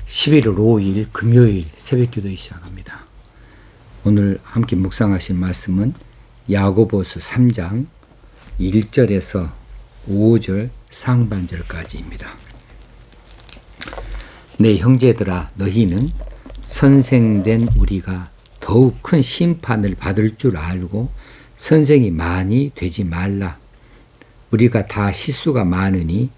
11월 5일 금요일 새벽기도 시작합니다. 오늘 함께 묵상하실 말씀은 야고보서 3장 1절에서 5절 상반절까지입니다. 내 형제들아, 너희는 선생된 우리가 더욱 큰 심판을 받을 줄 알고 선생이 많이 되지 말라. 우리가 다 실수가 많으니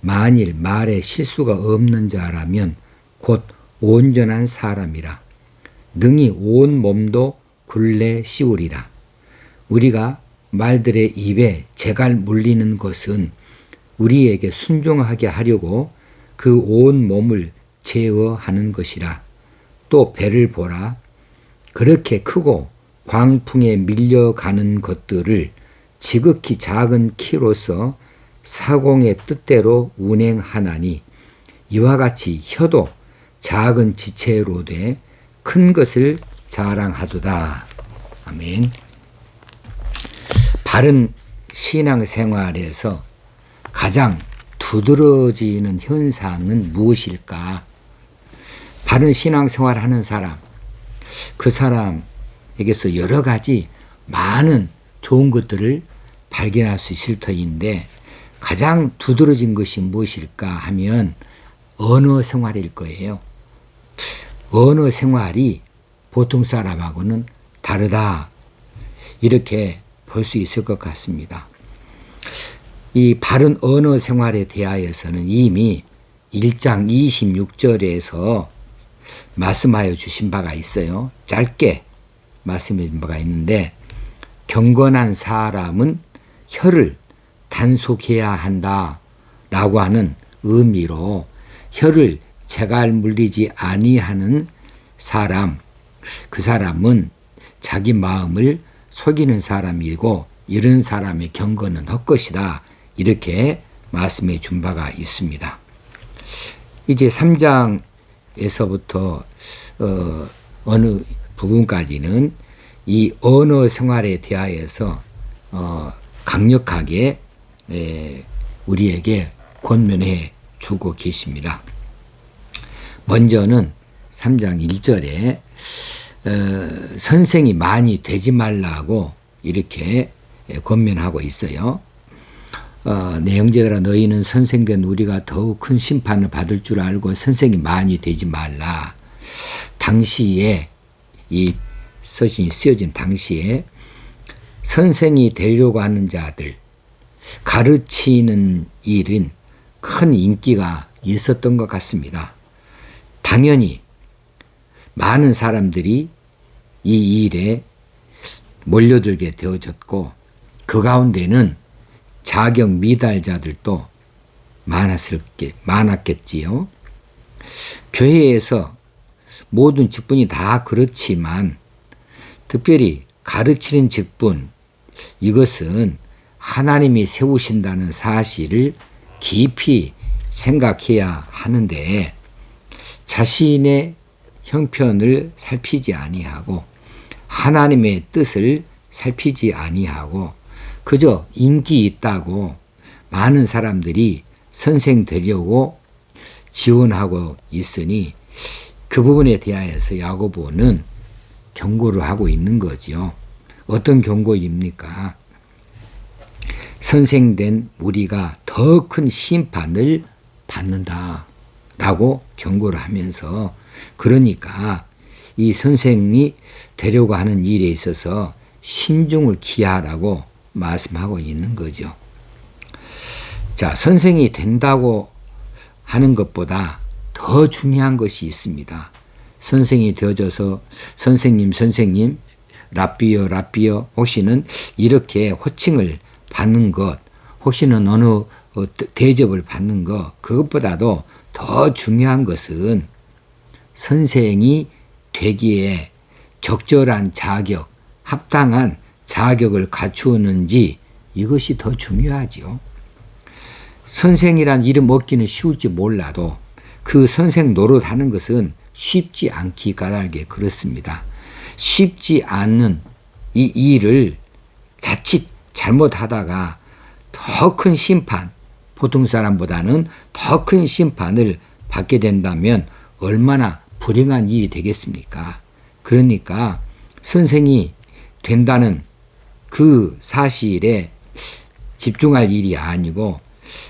만일 말에 실수가 없는 자라면 곧 온전한 사람이라. 능히 온 몸도 굴레 씌우리라. 우리가 말들의 입에 재갈 물리는 것은 우리에게 순종하게 하려고 그 온 몸을 제어하는 것이라. 또 배를 보라. 그렇게 크고 광풍에 밀려가는 것들을 지극히 작은 키로서 사공의 뜻대로 운행하나니 이와 같이 혀도 작은 지체로 돼 큰 것을 자랑하도다. 아멘. 바른 신앙생활에서 가장 두드러지는 현상은 무엇일까? 바른 신앙생활 하는 사람, 그 사람에게서 여러 가지 많은 좋은 것들을 발견할 수 있을 터인데 가장 두드러진 것이 무엇일까 하면 언어 생활일 거예요. 언어 생활이 보통 사람하고는 다르다. 이렇게 볼 수 있을 것 같습니다. 이 바른 언어 생활에 대하여서는 이미 1장 26절에서 말씀하여 주신 바가 있어요. 짧게 말씀해 준 바가 있는데 경건한 사람은 혀를 단속해야 한다 라고 하는 의미로 혀를 재갈 물리지 아니하는 사람, 그 사람은 자기 마음을 속이는 사람이고 이런 사람의 경건은 헛것이다. 이렇게 말씀해 준 바가 있습니다. 이제 3장에서부터 어느 부분까지는 이 언어 생활에 대하여서 강력하게 우리에게 권면해 주고 계십니다. 먼저는 3장 1절에 선생이 많이 되지 말라고 이렇게 권면하고 있어요. 내 형제들아, 너희는 선생된 우리가 더욱 큰 심판을 받을 줄 알고 선생이 많이 되지 말라. 당시에 이 서신이 쓰여진 당시에 선생이 되려고 하는 자들, 가르치는 일은 큰 인기가 있었던 것 같습니다. 당연히 많은 사람들이 이 일에 몰려들게 되어졌고 그 가운데는 자격 미달자들도 많았겠지요. 교회에서 모든 직분이 다 그렇지만 특별히 가르치는 직분, 이것은 하나님이 세우신다는 사실을 깊이 생각해야 하는데 자신의 형편을 살피지 아니하고 하나님의 뜻을 살피지 아니하고 그저 인기 있다고 많은 사람들이 선생 되려고 지원하고 있으니 그 부분에 대하여서 야고보는 경고를 하고 있는 거죠. 어떤 경고입니까? 선생된 우리가 더 큰 심판을 받는다 라고 경고를 하면서 그러니까 이 선생이 되려고 하는 일에 있어서 신중을 기하라고 말씀하고 있는 거죠. 자, 선생이 된다고 하는 것보다 더 중요한 것이 있습니다. 선생이 되어져서 선생님, 라삐어, 혹시는 이렇게 호칭을 받는 것, 혹시는 어느 대접을 받는 것, 그것보다도 더 중요한 것은 선생이 되기에 적절한 자격, 합당한 자격을 갖추었는지 이것이 더 중요하죠. 선생이란 이름 얻기는 쉬울지 몰라도 그 선생 노릇하는 것은 쉽지 않기 까닭에 그렇습니다. 쉽지 않은 이 일을 자칫 잘못하다가 더 큰 심판, 보통 사람보다는 더 큰 심판을 받게 된다면 얼마나 불행한 일이 되겠습니까? 그러니까 선생이 된다는 그 사실에 집중할 일이 아니고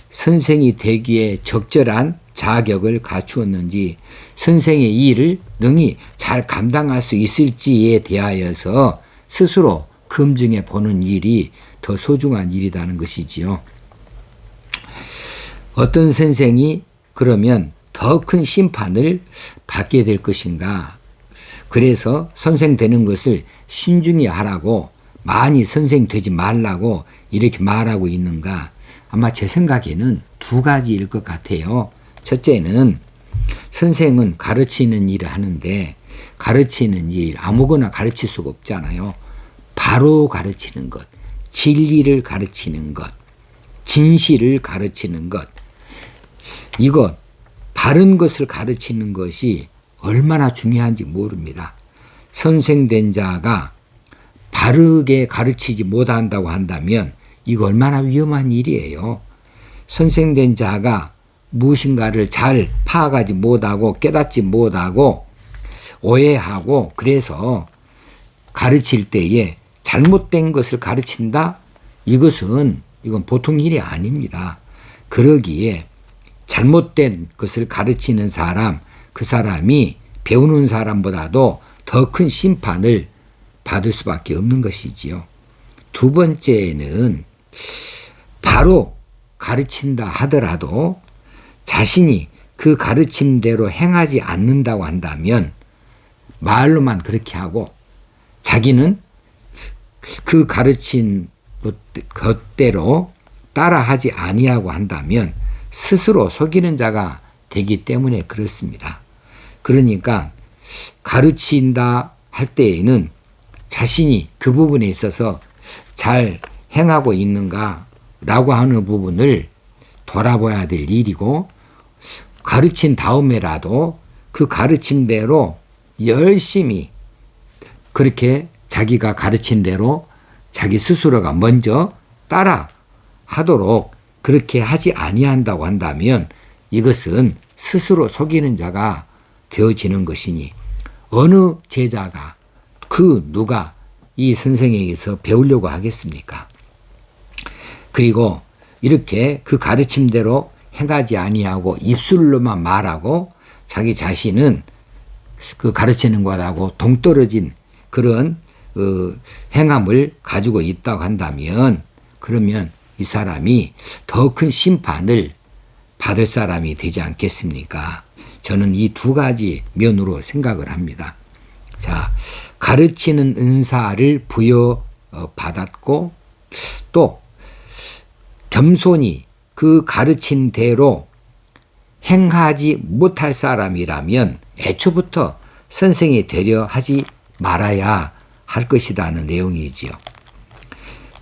선생이 되기에 적절한 자격을 갖추었는지 선생의 일을 능히 잘 감당할 수 있을지에 대하여서 스스로 검증해 보는 일이 더 소중한 일이라는 것이지요. 어떤 선생이 그러면 더 큰 심판을 받게 될 것인가? 그래서 선생 되는 것을 신중히 하라고 많이 선생 되지 말라고 이렇게 말하고 있는가? 아마 제 생각에는 두 가지일 것 같아요. 첫째는 선생은 가르치는 일을 하는데 가르치는 일 아무거나 가르칠 수가 없잖아요. 바로 가르치는 것, 진리를 가르치는 것, 진실을 가르치는 것, 이것 바른 것을 가르치는 것이 얼마나 중요한지 모릅니다. 선생된 자가 바르게 가르치지 못한다고 한다면 이거 얼마나 위험한 일이에요. 선생된 자가 무엇인가를 잘 파악하지 못하고 깨닫지 못하고 오해하고 그래서 가르칠 때에 잘못된 것을 가르친다? 이건 보통 일이 아닙니다. 그러기에 잘못된 것을 가르치는 사람, 그 사람이 배우는 사람보다도 더 큰 심판을 받을 수밖에 없는 것이지요. 두 번째는 바로 가르친다 하더라도 자신이 그 가르침대로 행하지 않는다고 한다면 말로만 그렇게 하고 자기는 그 가르친 것대로 따라하지 아니하고 한다면 스스로 속이는 자가 되기 때문에 그렇습니다. 그러니까 가르친다 할 때에는 자신이 그 부분에 있어서 잘 행하고 있는가 라고 하는 부분을 돌아봐야 될 일이고 가르친 다음에라도 그 가르침대로 열심히 그렇게 자기가 가르친 대로 자기 스스로가 먼저 따라 하도록 그렇게 하지 아니한다고 한다면 이것은 스스로 속이는 자가 되어지는 것이니 어느 제자가 누가 이 선생에게서 배우려고 하겠습니까? 그리고 이렇게 그 가르침대로 행하지 아니하고 입술로만 말하고 자기 자신은 그 가르치는 것하고 동떨어진 그런 행함을 가지고 있다고 한다면 그러면 이 사람이 더 큰 심판을 받을 사람이 되지 않겠습니까? 저는 이 두 가지 면으로 생각을 합니다. 자, 가르치는 은사를 부여받았고 또 겸손히 그 가르친 대로 행하지 못할 사람이라면 애초부터 선생이 되려 하지 말아야 할 것이라는 내용이지요.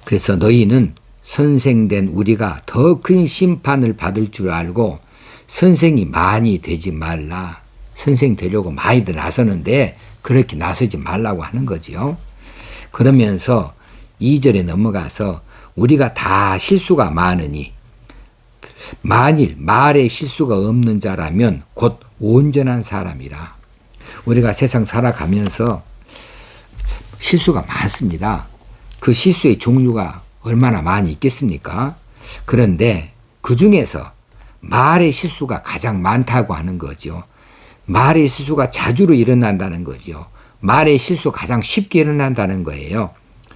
그래서 너희는 선생된 우리가 더 큰 심판을 받을 줄 알고 선생이 많이 되지 말라. 선생 되려고 많이들 나서는데 그렇게 나서지 말라고 하는 거지요. 그러면서 2절에 넘어가서 우리가 다 실수가 많으니 만일 말에 실수가 없는 자라면 곧 온전한 사람이라. 우리가 세상 살아가면서 실수가 많습니다. 그 실수의 종류가 얼마나 많이 있겠습니까? 그런데 그 중에서 말의 실수가 가장 많다고 하는 거죠. 말의 실수가 자주로 일어난다는 거죠. 말의 실수가 가장 쉽게 일어난다는 거예요.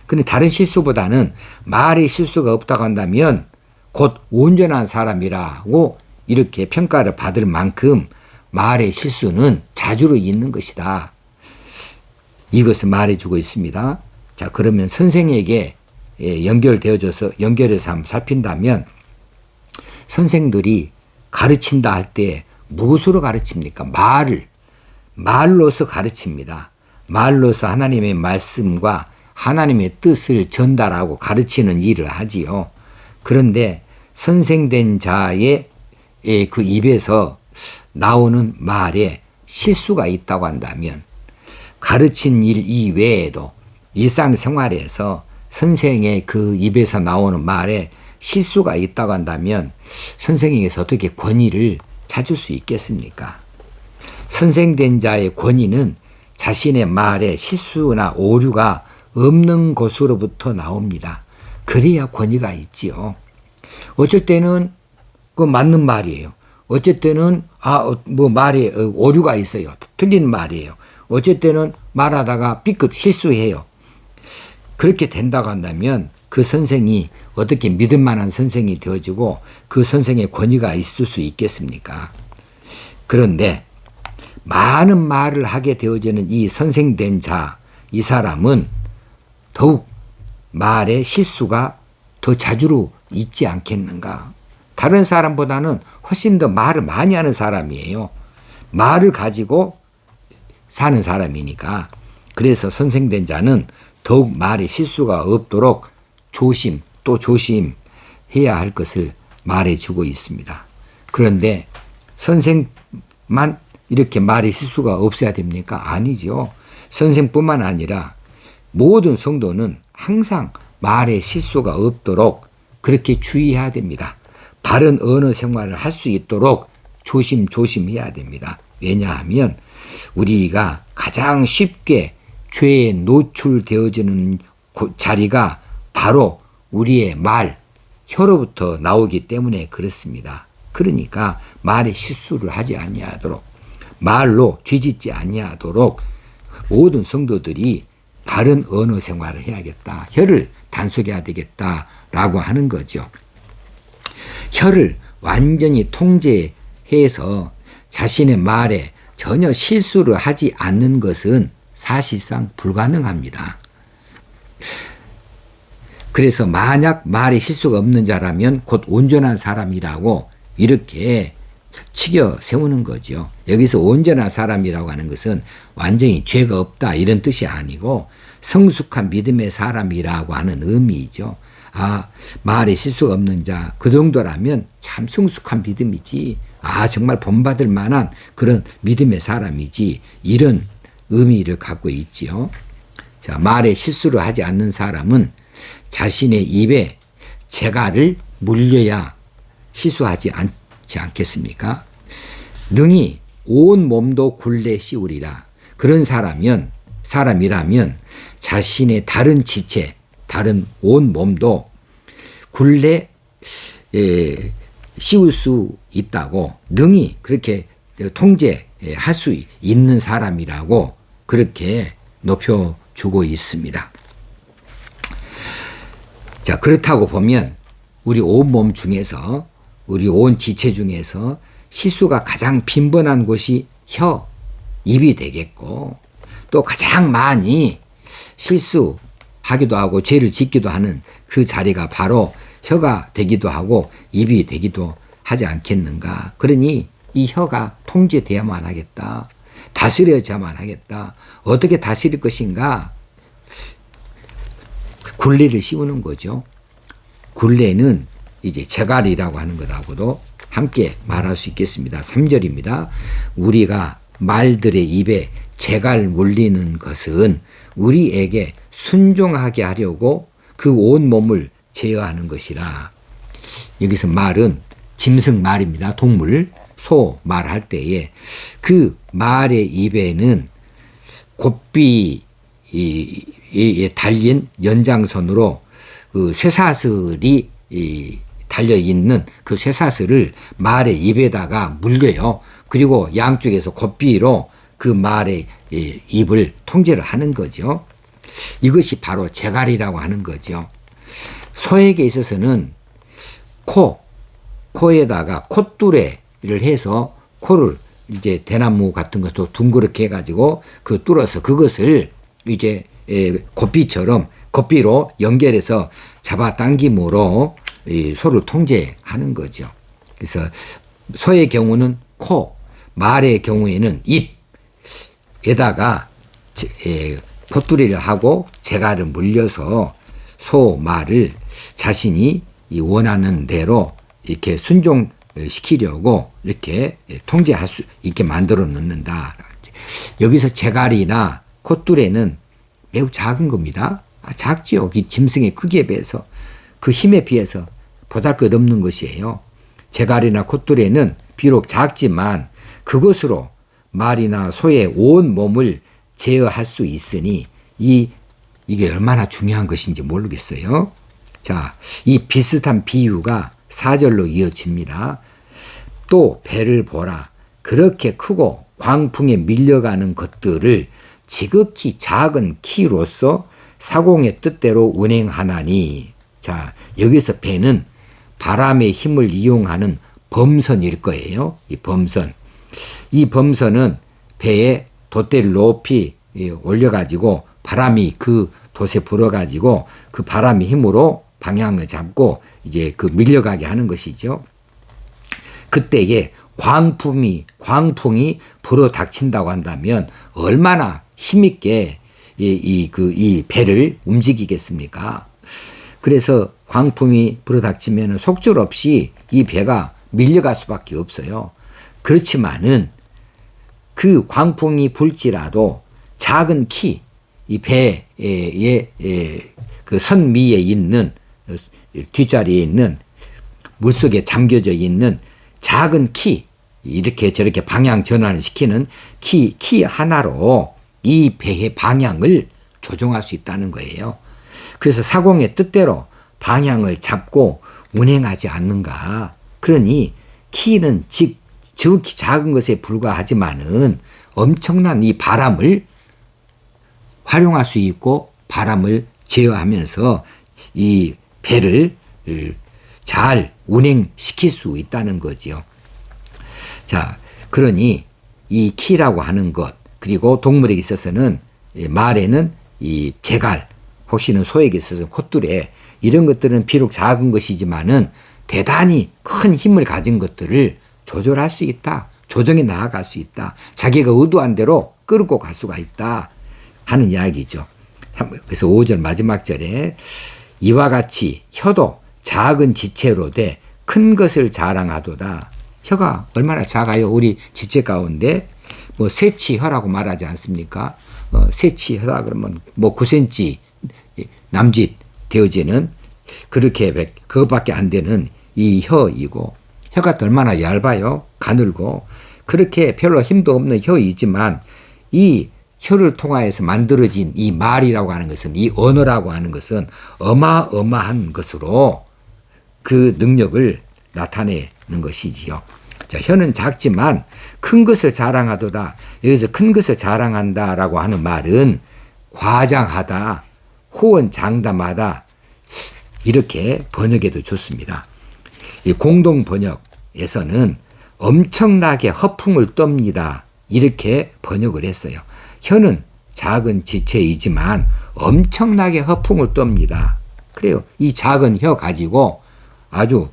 근데 다른 실수보다는 말의 실수가 없다고 한다면 곧 온전한 사람이라고 이렇게 평가를 받을 만큼 말의 실수는 자주로 있는 것이다. 이것을 말해주고 있습니다. 자, 그러면 선생에게 연결해서 한번 살핀다면 선생들이 가르친다 할 때 무엇으로 가르칩니까? 말로서 가르칩니다. 말로서 하나님의 말씀과 하나님의 뜻을 전달하고 가르치는 일을 하지요. 그런데 선생된 자의 그 입에서 나오는 말에 실수가 있다고 한다면 가르친 일 이외에도 일상생활에서 선생의 그 입에서 나오는 말에 실수가 있다고 한다면 선생에게서 어떻게 권위를 찾을 수 있겠습니까? 선생된 자의 권위는 자신의 말에 실수나 오류가 없는 것으로부터 나옵니다. 그래야 권위가 있지요. 어쩔 때는 그 맞는 말이에요. 어쩔 때는 말에 오류가 있어요. 틀린 말이에요. 어쩔 때는 말하다가 삐끗 실수해요. 그렇게 된다고 한다면 그 선생이 어떻게 믿을 만한 선생이 되어지고 그 선생의 권위가 있을 수 있겠습니까? 그런데 많은 말을 하게 되어지는 이 선생된 자, 이 사람은 더욱 말에 실수가 더 자주로 있지 않겠는가? 다른 사람보다는 훨씬 더 말을 많이 하는 사람이에요. 말을 가지고 사는 사람이니까. 그래서 선생된 자는 더욱 말에 실수가 없도록 조심 또 조심해야 할 것을 말해주고 있습니다. 그런데 선생만 이렇게 말에 실수가 없어야 됩니까? 아니죠. 선생뿐만 아니라 모든 성도는 항상 말에 실수가 없도록 그렇게 주의해야 됩니다. 바른 언어 생활을 할 수 있도록 조심해야 됩니다. 왜냐하면 우리가 가장 쉽게 죄에 노출되어지는 자리가 바로 우리의 말, 혀로부터 나오기 때문에 그렇습니다. 그러니까 말에 실수를 하지 아니하도록, 말로 죄짓지 아니하도록 모든 성도들이 바른 언어 생활을 해야겠다. 혀를 단속해야 되겠다라고 하는 거죠. 혀를 완전히 통제해서 자신의 말에 전혀 실수를 하지 않는 것은 사실상 불가능합니다. 그래서 만약 말에 실수가 없는 자라면 곧 온전한 사람이라고 이렇게 치켜 세우는 거죠. 여기서 온전한 사람이라고 하는 것은 완전히 죄가 없다 이런 뜻이 아니고 성숙한 믿음의 사람이라고 하는 의미이죠. 말에 실수가 없는 자, 그 정도라면 참 성숙한 믿음이지. 정말 본받을 만한 그런 믿음의 사람이지. 이런 의미를 갖고 있지요. 자, 말에 실수를 하지 않는 사람은 자신의 입에 재갈을 물려야 실수하지 않지 않겠습니까? 능히 온 몸도 굴레 씌우리라. 그런 사람이라면 자신의 다른 지체, 다른 온 몸도 굴레 씌울 수 있다고 능히 그렇게 통제할 수 있는 사람이라고 그렇게 높여주고 있습니다. 자, 그렇다고 보면 우리 온몸 중에서 우리 온 지체 중에서 실수가 가장 빈번한 곳이 혀, 입이 되겠고 또 가장 많이 실수하기도 하고 죄를 짓기도 하는 그 자리가 바로 혀가 되기도 하고 입이 되기도 하지 않겠는가. 그러니 이 혀가 통제돼야만 하겠다. 다스려져야만 하겠다. 어떻게 다스릴 것인가? 굴레를 씌우는 거죠. 굴레는 이제 재갈이라고 하는 것하고도 함께 말할 수 있겠습니다. 3절입니다. 우리가 말들의 입에 재갈 물리는 것은 우리에게 순종하게 하려고 그 온 몸을 제어하는 것이라. 여기서 말은 짐승 말입니다. 동물, 소 말할 때에 그 말의 입에는 곱비에 달린 연장선으로 그 쇠사슬이 달려있는 그 쇠사슬을 말의 입에다가 물려요. 그리고 양쪽에서 곱비로 그 말의 입을 통제를 하는 거죠. 이것이 바로 재갈이라고 하는 거죠. 소에게 있어서는 코에다가 콧뚜레를 해서 코를 이제 대나무 같은 것도 둥그렇게 해가지고 그 뚫어서 그것을 이제 곱비로 연결해서 잡아당김으로 이 소를 통제하는 거죠. 그래서 소의 경우는 코, 말의 경우에는 입에다가 콧뚜리를 하고 재갈을 물려서 소, 말을 자신이 원하는 대로 이렇게 순종시키려고 이렇게 통제할 수 있게 만들어 놓는다. 여기서 재갈이나 콧뚜레는 매우 작은 겁니다. 작지요. 이 짐승의 크기에 비해서 그 힘에 비해서 보잘것없는 것이에요. 재갈이나 콧뚜레는 비록 작지만 그것으로 말이나 소의 온 몸을 제어할 수 있으니 이게 얼마나 중요한 것인지 모르겠어요. 자, 이 비슷한 비유가 4절로 이어집니다. 또 배를 보라. 그렇게 크고 광풍에 밀려가는 것들을 지극히 작은 키로서 사공의 뜻대로 운행하나니. 자, 여기서 배는 바람의 힘을 이용하는 범선일 거예요. 이 범선. 이 범선은 배에 돛대를 높이 올려가지고 바람이 그 돛에 불어가지고 그 바람의 힘으로 방향을 잡고 이제 그 밀려가게 하는 것이죠. 그때에 광풍이 불어 닥친다고 한다면 얼마나 힘있게 이 배를 움직이겠습니까? 그래서 광풍이 불어 닥치면 속절없이 이 배가 밀려갈 수밖에 없어요. 그렇지만은 그 광풍이 불지라도 작은 키, 이 배의 그 선 위에 있는 뒷자리에 있는 물속에 잠겨져 있는 작은 키, 이렇게 저렇게 방향 전환을 시키는 키 하나로 이 배의 방향을 조종할 수 있다는 거예요. 그래서 사공의 뜻대로 방향을 잡고 운행하지 않는가. 그러니 키는 지극히 작은 것에 불과하지만은 엄청난 이 바람을 활용할 수 있고 바람을 제어하면서 이 배를 잘 운행시킬 수 있다는 거죠. 자, 그러니 이 키라고 하는 것, 그리고 동물에게 있어서는 말에는 이 제갈, 혹시는 소에게 있어서 콧뚜레, 이런 것들은 비록 작은 것이지만은 대단히 큰 힘을 가진 것들을 조절할 수 있다. 조정해 나아갈 수 있다. 자기가 의도한 대로 끌고 갈 수가 있다 하는 이야기죠. 그래서 5절 마지막 절에 이와 같이 혀도 작은 지체로 돼 큰 것을 자랑하도다. 혀가 얼마나 작아요. 우리 지체 가운데 뭐 세치혀라고 말하지 않습니까? 세치혀다 그러면 뭐 9cm 남짓 되어지는 그렇게 그것밖에 안 되는 이 혀이고, 혀가 얼마나 얇아요. 가늘고 그렇게 별로 힘도 없는 혀이지만 이 혀를 통하여서 만들어진 이 말이라고 하는 것은, 이 언어라고 하는 것은 어마어마한 것으로 그 능력을 나타내는 것이지요. 자, 혀는 작지만 큰 것을 자랑하도다. 여기서 큰 것을 자랑한다라고 하는 말은 과장하다, 호언장담하다, 이렇게 번역해도 좋습니다. 이 공동 번역에서는 엄청나게 허풍을 떱니다, 이렇게 번역을 했어요. 혀는 작은 지체이지만 엄청나게 허풍을 떱니다. 그래요. 이 작은 혀 가지고 아주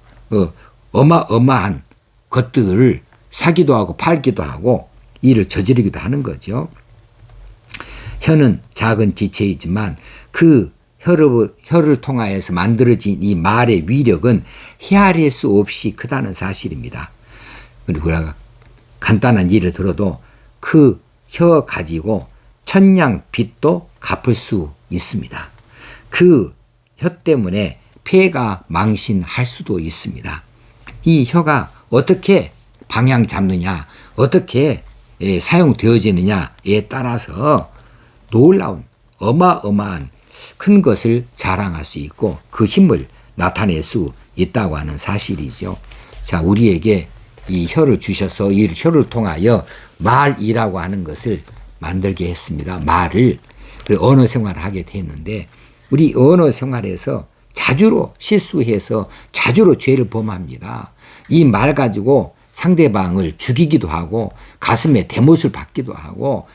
어마어마한 것들을 사기도 하고 팔기도 하고 일을 저지르기도 하는 거죠. 혀는 작은 지체이지만 그 혀를 통하여서 만들어진 이 말의 위력은 헤아릴 수 없이 크다는 사실입니다. 그리고 간단한 예를 들어도 그 혀 가지고 천냥 빚도 갚을 수 있습니다. 그 혀 때문에 폐가 망신할 수도 있습니다. 이 혀가 어떻게 방향 잡느냐, 어떻게 사용되어지느냐에 따라서 놀라운 어마어마한 큰 것을 자랑할 수 있고 그 힘을 나타낼 수 있다고 하는 사실이죠. 자, 우리에게 이 혀를 주셔서 이 혀를 통하여 말이라고 하는 것을 만들게 했습니다. 말을. 그리고 언어 생활을 하게 됐는데 우리 언어 생활에서 자주로 실수해서 자주로 죄를 범합니다. 이 말 가지고 상대방을 죽이기도 하고 가슴에 대못을 받기도 하고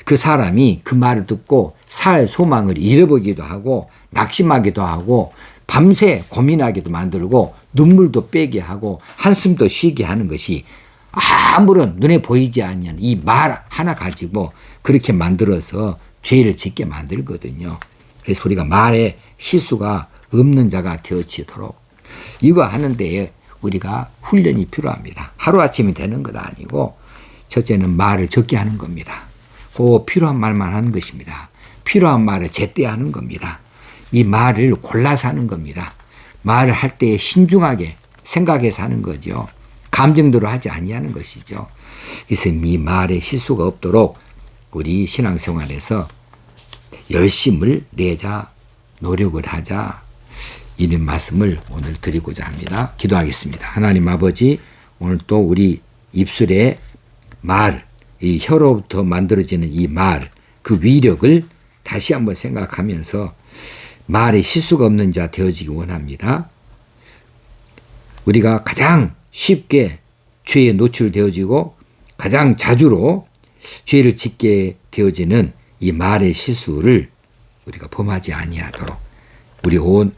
그 사람이 그 말을 듣고 살 소망을 잃어버리기도 하고 낙심하기도 하고 밤새 고민하기도 만들고 눈물도 빼게 하고 한숨도 쉬게 하는 것이 아무런 눈에 보이지 않는 이 말 하나 가지고 그렇게 만들어서 죄를 짓게 만들거든요. 그래서 우리가 말에 실수가 없는 자가 되어지도록 이거 하는데 우리가 훈련이 필요합니다. 하루아침이 되는 것 아니고 첫째는 말을 적게 하는 겁니다. 꼭 필요한 말만 하는 것입니다. 필요한 말을 제때 하는 겁니다. 이 말을 골라서 하는 겁니다. 말을 할 때 신중하게 생각해서 하는 거죠. 감정대로 하지 아니하는 것이죠. 그래서 이 말에 실수가 없도록 우리 신앙생활에서 열심을 내자, 노력을 하자, 이런 말씀을 오늘 드리고자 합니다. 기도하겠습니다. 하나님 아버지, 오늘 또 우리 입술에 말, 이 혀로부터 만들어지는 이 말, 그 위력을 다시 한번 생각하면서 말에 실수가 없는 자 되어지기 원합니다. 우리가 가장 쉽게 죄에 노출되어지고 가장 자주로 죄를 짓게 되어지는 이 말의 실수를 우리가 범하지 아니하도록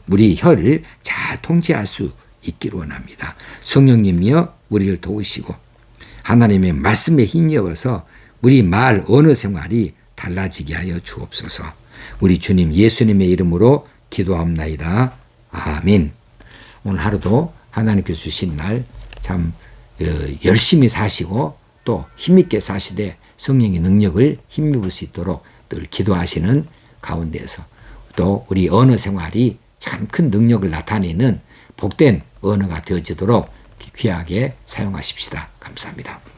우리 혀를 잘 통제할 수 있기를 원합니다. 성령님이여 우리를 도우시고 하나님의 말씀에 힘입어서 우리 말 언어 생활이 달라지게 하여 주옵소서. 우리 주님 예수님의 이름으로 기도합나이다. 아멘. 오늘 하루도 하나님께서 주신 날 참 열심히 사시고 또 힘있게 사시되 성령의 능력을 힘입을 수 있도록 늘 기도하시는 가운데서 또 우리 언어 생활이 참 큰 능력을 나타내는 복된 언어가 되어지도록 귀하게 사용하십시다. 감사합니다.